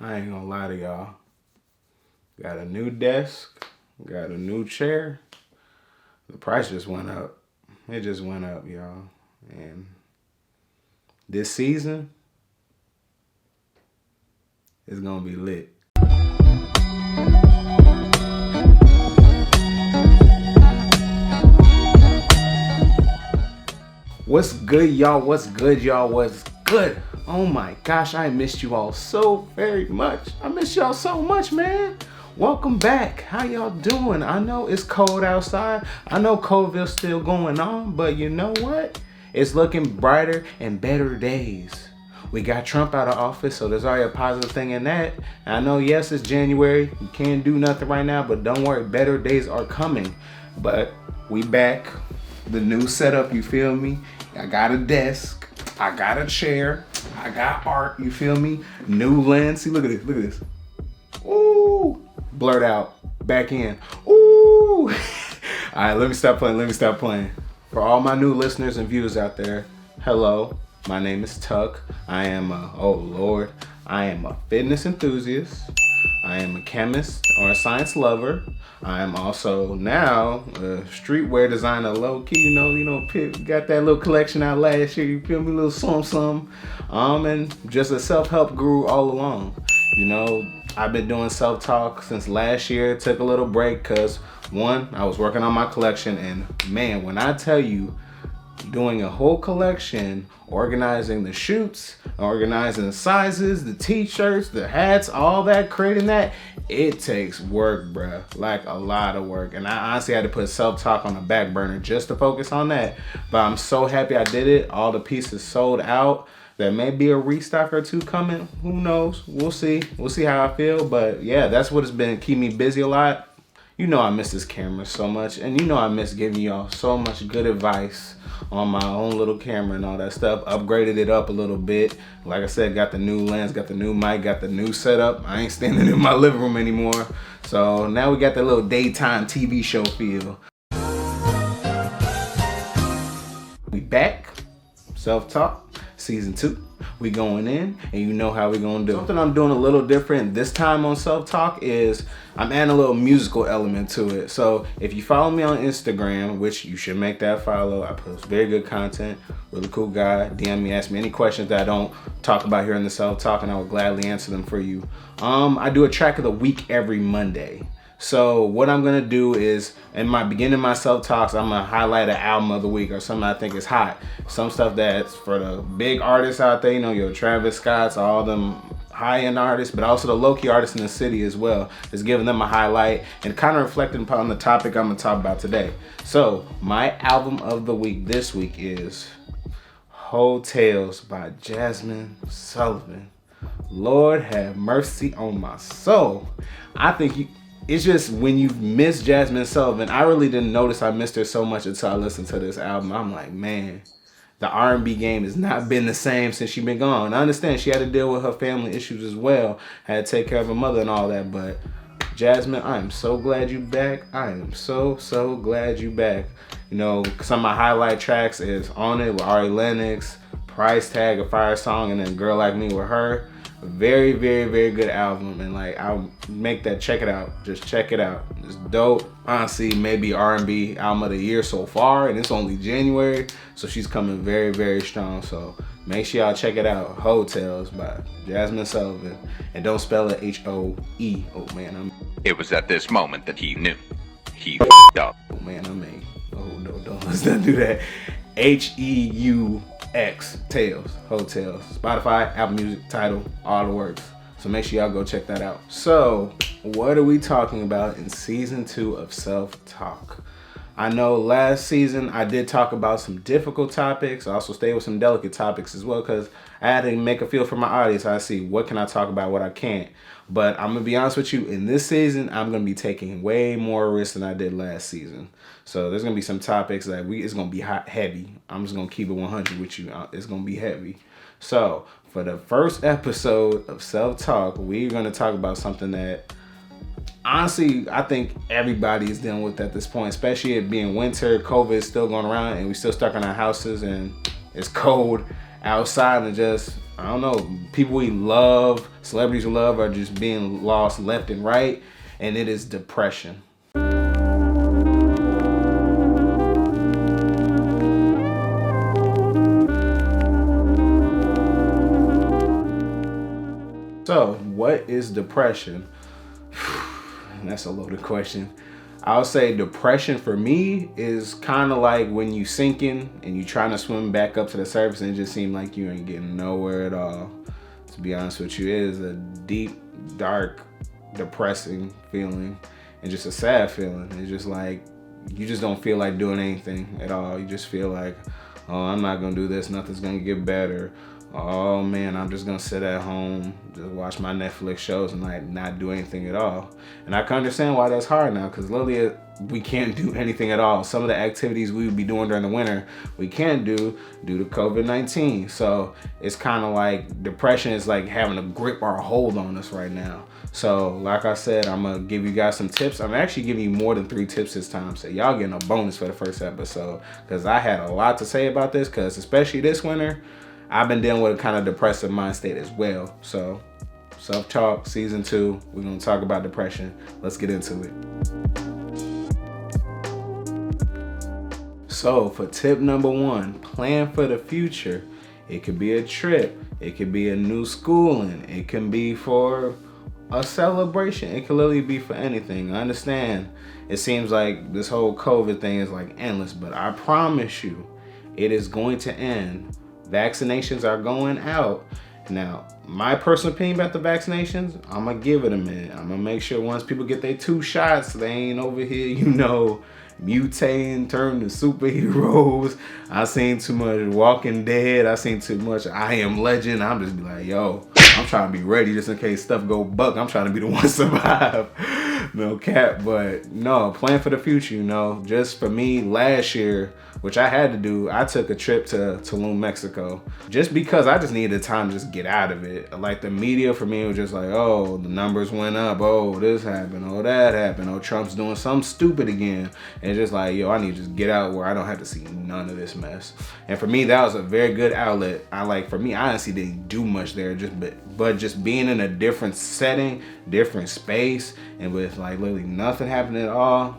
I ain't gonna lie to y'all. Got a new desk, got a new chair. The price just went up. It just went up, y'all. And this season is gonna be lit. What's good, y'all? What's good, y'all? What's good? Oh my gosh, I missed you all so very much. I miss y'all so much, man. Welcome back. How y'all doing? I know it's cold outside. I know COVID's still going on, but you know what? It's looking brighter and better days. We got Trump out of office, so there's already a positive thing in that. And I know, yes, it's January. You can't do nothing right now, but don't worry, better days are coming. But we back. The new setup, you feel me? I got a desk, I got a chair, I got art, you feel me? New lens, see, look at this, look at this. Ooh, blurred out, back in, ooh. All right, let me stop playing. For all my new listeners and viewers out there, hello, my name is Tuck. I am I am a fitness enthusiast. I am a chemist or a science lover. I am also now a streetwear designer, low key, you know, got that little collection out last year, you feel me, little something. And just a self-help guru all along. You know, I've been doing self-talk since last year, took a little break because one, I was working on my collection, and man, when I tell you, doing a whole collection, organizing the shoots, organizing the sizes, the t-shirts, the hats, all that, creating that, it takes work, bruh. Like a lot of work. And I honestly had to put self-talk on the back burner just to focus on that. But I'm so happy I did it. All the pieces sold out. There may be a restock or two coming. Who knows? We'll see. We'll see how I feel. But yeah, that's what has been keeping me busy a lot. You know I miss this camera so much. And you know I miss giving y'all so much good advice on my own little camera and all that stuff. Upgraded it up a little bit. Like I said, got the new lens, got the new mic, got the new setup. I ain't standing in my living room anymore. So now we got that little daytime TV show feel. We back. Self-talk, season 2. We going in, and you know how we gonna do. Something I'm doing a little different this time on self-talk is I'm adding a little musical element to it. So if you follow me on Instagram, which you should make that follow, I post very good content, really cool guy. DM me, ask me any questions that I don't talk about here in the self-talk, and I will gladly answer them for you. I do a track of the week every Monday. So what I'm gonna do is, in my beginning of my self-talks, I'm gonna highlight an album of the week or something I think is hot. Some stuff that's for the big artists out there, you know, your Travis Scotts, all them high-end artists, but also the low-key artists in the city as well. Just giving them a highlight and kind of reflecting upon the topic I'm gonna talk about today. So my album of the week this week is Hotels by Jazmine Sullivan. Lord have mercy on my soul. I think it's just when you miss Jazmine Sullivan, I really didn't notice I missed her so much until I listened to this album. I'm like, man, the R&B game has not been the same since she's been gone. I understand she had to deal with her family issues as well, had to take care of her mother and all that, but Jazmine, I am so glad you back. I am so glad you back. You know, some of my highlight tracks is On It with Ari Lennox, Price Tag, a fire song, and then Girl Like Me with her. A very good album, and like I'll make that, check it out. Just check it out. It's dope. Honestly, maybe R&B album of the year so far, and it's only January, so she's coming very strong. So make sure y'all check it out. Hotels by Jazmine Sullivan, and don't spell it H-O-E. Oh man, It was at this moment that he knew he f***ed up. Oh man, don't let's not do that. H-E-U X Tales, Hotels, Spotify, Apple Music, Tidal, all the works. So make sure y'all go check that out. So what are we talking about in season 2 of Self-Talk? I know last season I did talk about some difficult topics. I also stayed with some delicate topics as well because I had to make a feel for my audience. I see what can I talk about, what I can't. But I'm gonna be honest with you, in this season, I'm gonna be taking way more risks than I did last season. So there's gonna be some topics that it's gonna be heavy. I'm just gonna keep it 100 with you. It's gonna be heavy. So for the first episode of Self-Talk, we're gonna talk about something that honestly I think everybody is dealing with at this point, especially it being winter, COVID is still going around, and we're still stuck in our houses, and it's cold outside, and just I don't know, people we love, celebrities we love are just being lost left and right, and it is depression. So, what is depression? That's a loaded question. I'll say depression for me is kind of like when you sinking and you trying to swim back up to the surface and it just seems like you ain't getting nowhere at all. To be honest with you, it is a deep, dark, depressing feeling and just a sad feeling. It's just like you just don't feel like doing anything at all. You just feel like, oh, I'm not gonna do this, nothing's gonna get better. Oh man, I'm just gonna sit at home, just watch my Netflix shows and like not do anything at all. And I can understand why that's hard now, because literally we can't do anything at all. Some of the activities we would be doing during the winter, we can't do due to COVID-19. So it's kind of like depression is like having a grip or a hold on us right now. So like I said, I'm gonna give you guys some tips. I'm actually giving you more than 3 tips this time. So y'all getting a bonus for the first episode, because I had a lot to say about this, because especially this winter, I've been dealing with a kind of depressive mind state as well. So, Self-Talk Season 2, we're gonna talk about depression. Let's get into it. So, for tip number 1, plan for the future. It could be a trip, it could be a new schooling, it can be for a celebration, it could literally be for anything. I understand it seems like this whole COVID thing is like endless, but I promise you, it is going to end. Vaccinations are going out. Now, my personal opinion about the vaccinations, I'm gonna give it a minute. I'm gonna make sure once people get their 2 shots, they ain't over here, mutating, turning to superheroes. I seen too much Walking Dead. I seen too much I Am Legend. I'm just be like, yo, I'm trying to be ready just in case stuff go buck. I'm trying to be the one to survive. No cap, but no, plan for the future, Just for me, last year, which I had to do, I took a trip to Tulum, Mexico, just because I just needed time to just get out of it. Like the media for me was just like, oh, the numbers went up, oh, this happened, oh, that happened, oh, Trump's doing something stupid again. And it's just like, yo, I need to just get out where I don't have to see none of this mess. And for me, that was a very good outlet. For me, I honestly didn't do much there, but just being in a different setting, different space, and with like literally nothing happening at all,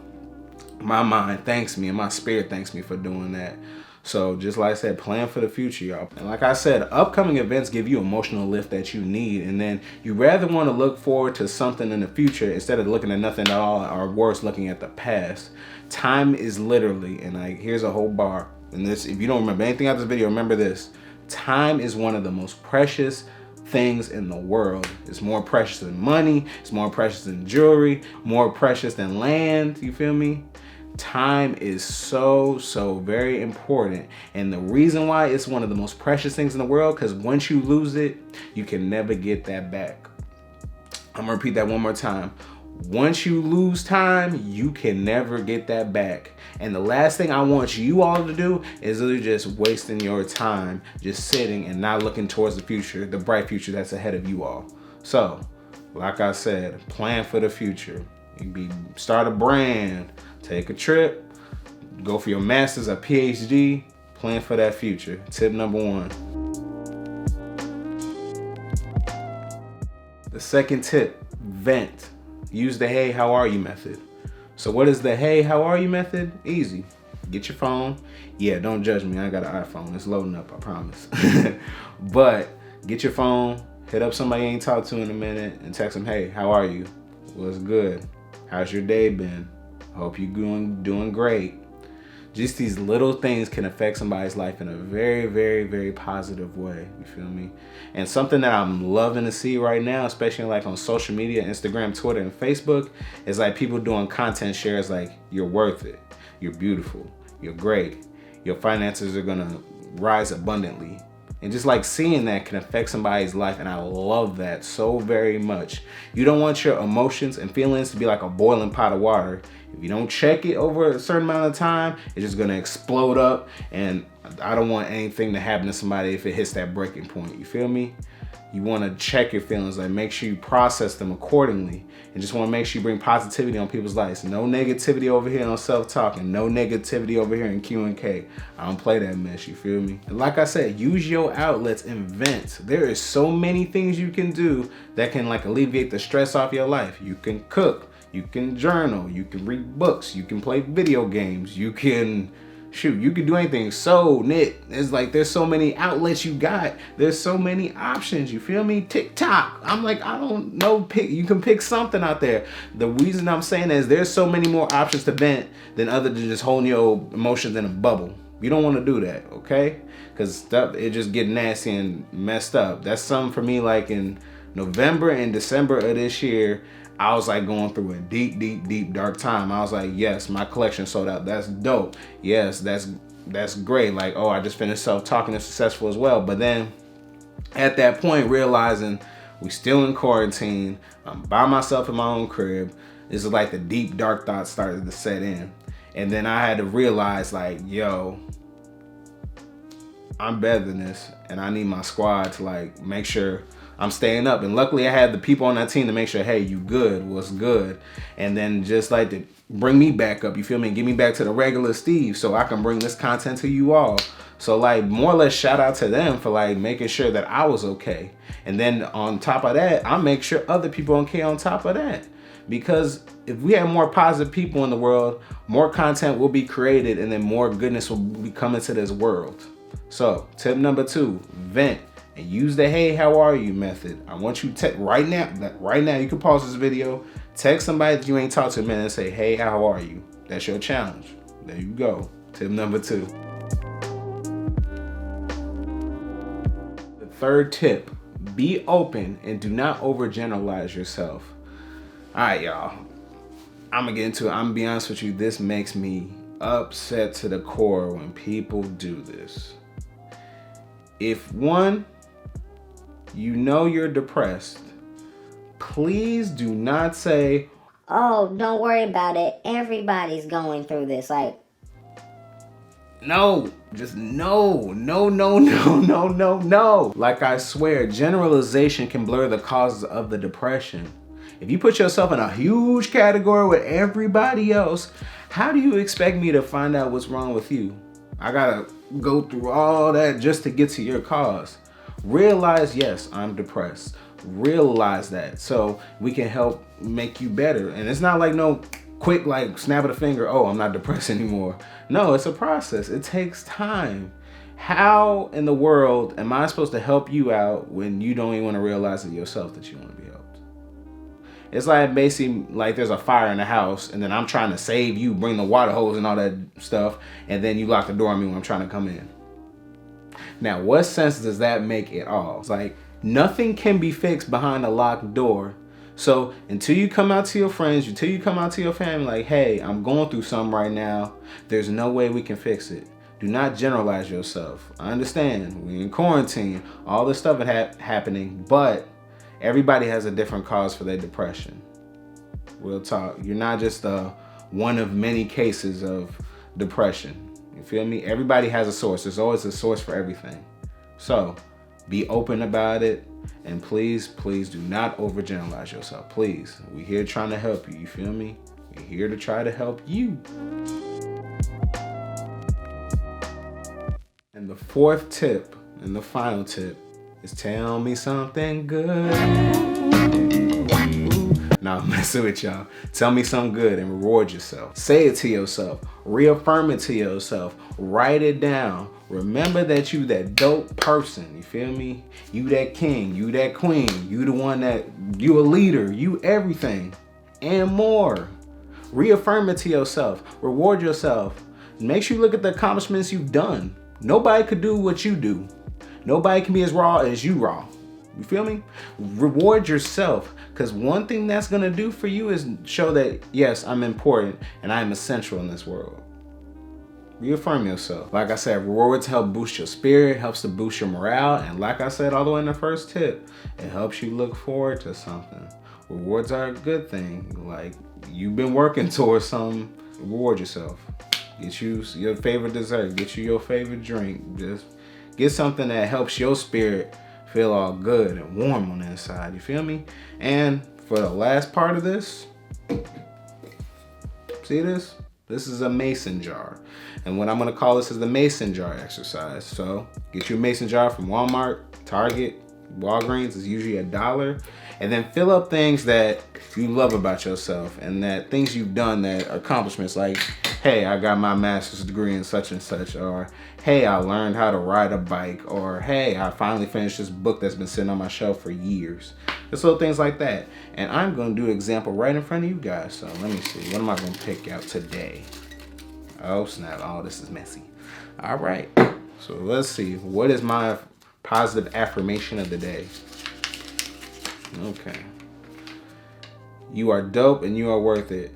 my mind thanks me and my spirit thanks me for doing that. So just like I said, plan for the future, y'all. And like I said, upcoming events give you emotional lift that you need, and then you rather want to look forward to something in the future instead of looking at nothing at all, or worse, looking at the past. Time is literally, and here's a whole bar, and this, if you don't remember anything out of this video, remember this: time is one of the most precious things in the world. It's more precious than money, it's more precious than jewelry, more precious than land, you feel me? Time is so very important, and the reason why it's one of the most precious things in the world, because once you lose it, you can never get that back. I'm gonna repeat that one more time. Once you lose time, you can never get that back. And the last thing I want you all to do is literally just wasting your time just sitting and not looking towards the future, the bright future that's ahead of you all. So, like I said, plan for the future. Start a brand, take a trip, go for your master's or PhD, plan for that future. Tip number 1. The second tip, vent. Use the hey, how are you method. So what is the hey, how are you method? Easy. Get your phone. Yeah, don't judge me. I got an iPhone. It's loading up, I promise. But get your phone, hit up somebody you ain't talked to in a minute, and text them, hey, how are you? What's good? How's your day been? Hope you're doing great. Just these little things can affect somebody's life in a very positive way. You feel me? And something that I'm loving to see right now, especially like on social media, Instagram, Twitter, and Facebook, is like people doing content shares like, you're worth it, you're beautiful, you're great, your finances are gonna rise abundantly. And just like seeing that can affect somebody's life, and I love that so very much. You don't want your emotions and feelings to be like a boiling pot of water. If you don't check it over a certain amount of time, it's just gonna explode up, and I don't want anything to happen to somebody if it hits that breaking point, you feel me? you want to check your feelings, like make sure you process them accordingly, and just want to make sure you bring positivity on people's lives. No negativity over here on Self-Talk, and no negativity over here in Q&K. I don't play that mess, you feel me? And like I said, use your outlets, invent. There is so many things you can do that can like alleviate the stress off your life. You can cook, you can journal, you can read books, you can play video games, you can shoot, you can do anything. So knit, it's like there's so many outlets you got, there's so many options, you feel me? TikTok, I'm like, I don't know, you can pick something out there. The reason I'm saying is there's so many more options to vent than other than just holding your emotions in a bubble. You don't want to do that, okay? Because stuff, it just get nasty and messed up. That's something for me. Like in November and December of this year, I was like going through a deep dark time. I was like, yes, my collection sold out. That's dope. Yes, that's great. Like, oh, I just finished Self-Talking and successful as well. But then at that point, realizing we still in quarantine, I'm by myself in my own crib, this is like the deep dark thoughts started to set in. And then I had to realize like, yo, I'm better than this, and I need my squad to like make sure I'm staying up. And luckily I had the people on that team to make sure, hey, you good, what's good? And then just like to bring me back up, you feel me? And get me back to the regular Steve so I can bring this content to you all. So like more or less shout out to them for like making sure that I was okay. And then on top of that, I make sure other people are okay on top of that. Because if we have more positive people in the world, more content will be created, and then more goodness will be coming to this world. So tip number 2, vent. And use the hey, how are you method. I want you to right now, you can pause this video, text somebody that you ain't talked to in a minute and say, hey, how are you? That's your challenge. There you go. Tip number 2. The third tip, be open and do not overgeneralize yourself. All right, y'all. I'm gonna get into it. I'm gonna be honest with you. This makes me upset to the core when people do this. If one, you know you're depressed, please do not say, oh, don't worry about it, everybody's going through this. Like, no, just no. Like, I swear, generalization can blur the causes of the depression. If you put yourself in a huge category with everybody else, how do you expect me to find out what's wrong with you? I gotta go through all that just to get to your cause. Realize, yes, I'm depressed. Realize that so we can help make you better. And it's not like no quick like snap of the finger, oh, I'm not depressed anymore. No, it's a process. It takes time. How in the world am I supposed to help you out when you don't even want to realize it yourself that you want to be helped? It's like basically like there's a fire in the house and then I'm trying to save you, bring the water hose and all that stuff, and then you lock the door on me when I'm trying to come in. Now, what sense does that make at all? It's like nothing can be fixed behind a locked door. So until you come out to your friends, until you come out to your family, like, hey, I'm going through something right now, there's no way we can fix it. Do not generalize yourself. I understand, we're in quarantine, all this stuff is happening, but everybody has a different cause for their depression. Real talk. You're not just one of many cases of depression. You feel me? Everybody has a source. There's always a source for everything. So be open about it. And please do not overgeneralize yourself. Please. We're here trying to help you. You feel me? We're here to try to help you. And the fourth tip and the final tip is tell me something good. Nah, I'm messing with y'all. Tell me something good and reward yourself. Say it to yourself. Reaffirm it to yourself. Write it down. Remember that you that dope person. You feel me? You that king. You that queen. You the one that, you a leader. You everything. And more. Reaffirm it to yourself. Reward yourself. Make sure you look at the accomplishments you've done. Nobody could do what you do. Nobody can be as raw as you raw. You feel me? Reward yourself, because one thing that's going to do for you is show that, yes, I'm important and I'm essential in this world. Reaffirm yourself. Like I said, rewards help boost your spirit, helps to boost your morale, and like I said all the way in the first tip, it helps you look forward to something. Rewards are a good thing. Like, you've been working towards something, reward yourself. Get you your favorite dessert, get you your favorite drink, just get something that helps your spirit feel all good and warm on the inside. You feel me? And for the last part of this, see this? This is a mason jar. And what I'm gonna call this is the mason jar exercise. So get you a mason jar from Walmart, Target, Walgreens. Is usually $1. And then fill up things that you love about yourself and that things you've done that are accomplishments, like, hey, I got my master's degree in such and such, or hey, I learned how to ride a bike, or hey, I finally finished this book that's been sitting on my shelf for years. Just little things like that. And I'm gonna do an example right in front of you guys. So let me see, what am I gonna pick out today? Oh snap, oh, this is messy. All right, so let's see, what is my positive affirmation of the day? Okay. You are dope and you are worth it.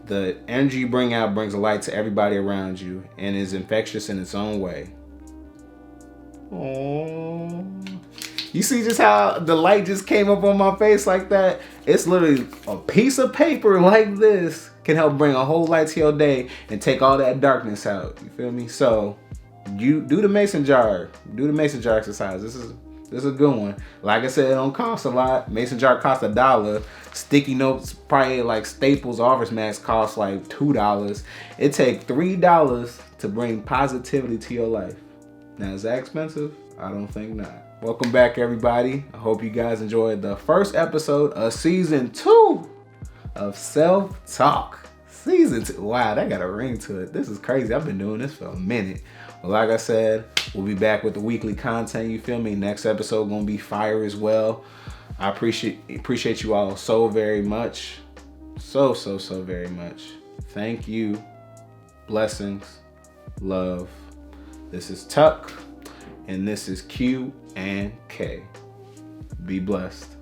The energy you bring out brings a light to everybody around you and is infectious in its own way. Oh, you see just how the light just came up on my face like that? It's literally a piece of paper like this can help bring a whole light to your day and take all that darkness out. You feel me? So you do the mason jar. Do the mason jar exercise. This is a good one. Like I said, it don't cost a lot. Mason jar costs $1. Sticky notes, probably like Staples Office Max, cost like $2. It takes $3 to bring positivity to your life. Now, is that expensive? I don't think not. Welcome back, everybody. I hope you guys enjoyed the first episode of season 2 of Self-Talk. Season 2. Wow, that got a ring to it. This is crazy. I've been doing this for a minute. But like I said, we'll be back with the weekly content. You feel me? Next episode gonna be fire as well. I appreciate you all so very much. So very much. Thank you. Blessings. Love. This is Tuck. And this is Q and K. Be blessed.